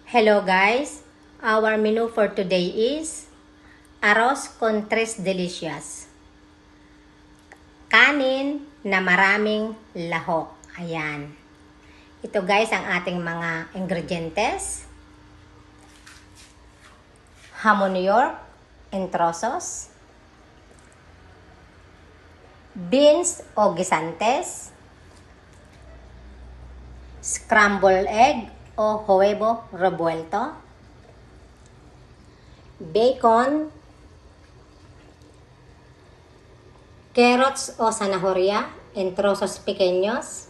Hello guys, our menu for today is arroz con tres delicias. Kanin na maraming lahok. Ayan. Ito guys ang ating mga ingredientes. Hamon New York in trozos. Beans o guisantes. Scrambled egg o huevo revuelto, bacon, carrots o zanahoria en trozos pequeños,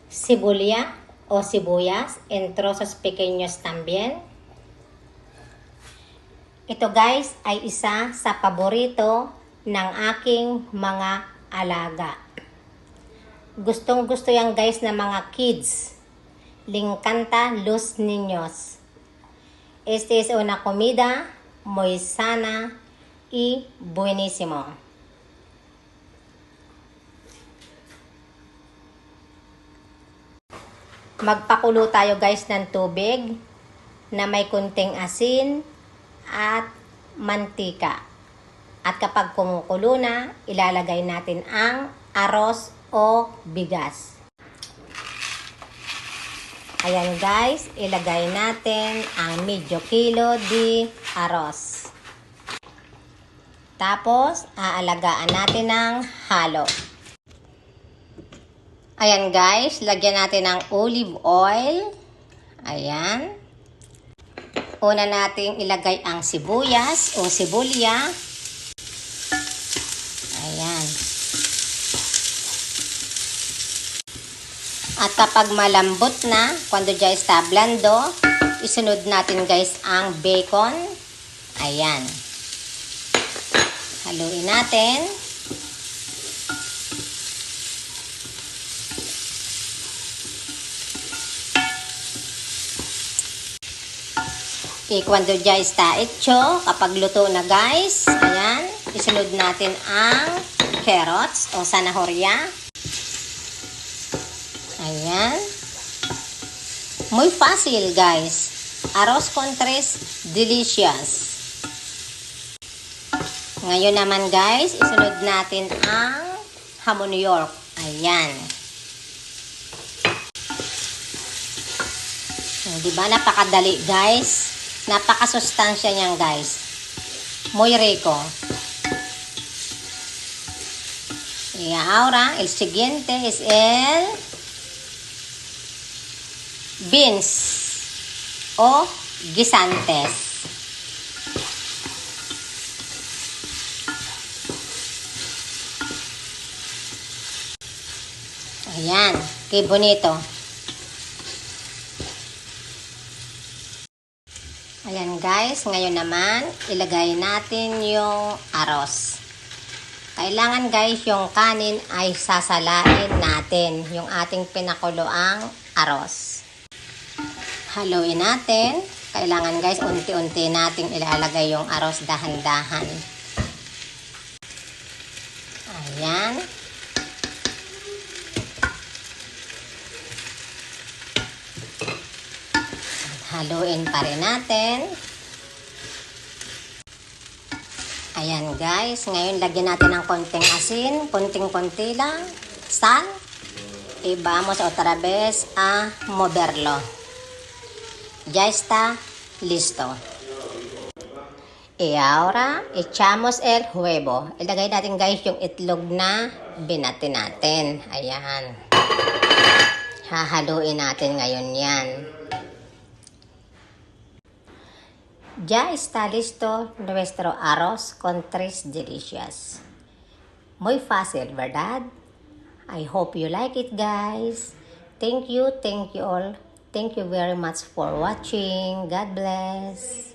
cebolla o sibuyas en trozos pequeños también. Ito guys ay isa sa paborito ng aking mga alaga. Gustong gusto yan guys na mga kids. Le encanta los niños. Esta es una comida muy sana y buenísimo. Magpakulo tayo guys ng tubig na may kunting asin at mantika. At kapag kumukulo na, ilalagay natin ang arroz o bigas. Ayan guys, ilagay natin ang medio kilo di arroz. Tapos, aalagaan natin ng halo. Ayan guys, lagyan natin ng olive oil. Ayan. Una natin ilagay ang sibuyas o sibulya. Ayan. At kapag malambot na, cuando ya está blando, isunod natin guys ang bacon. Ayan. Haluin natin. Cuando ya está hecho, kapag luto na guys, ayan, isunod natin ang carrots o zanahoria. Ayan. Muy fácil guys. Arroz con tres delicias. Ngayon naman guys, isunod natin ang hamon New York. Ayan. Diba napakadali guys? Napakasustansya niyan guys. Muy rico. Y ahora el siguiente es el beans o guisantes. Ayan, qué bonito. Ayan guys, ngayon naman ilagay natin yung arroz. Kailangan guys yung kanin ay sasalain natin yung ating pinakuloang arroz. Haluin natin. Kailangan guys, unti-unti nating ilalagay yung arroz dahan-dahan. Ayan. Haluin pa rin natin. Ayan guys, ngayon lagyan natin ng konting asin, konting-konti lang, sal. Y vamos otra vez a moverlo. Ya está listo. Y ahora, echamos el huevo. Ilagay natin guys yung itlog na binati natin. Ayan. Hahaluin natin ngayon yan. Ya está listo nuestro arroz con tres delicias. Muy fácil, ¿verdad? I hope you like it guys. Thank you all. Thank you very much for watching. God bless.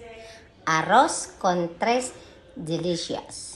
Arroz con tres delicias.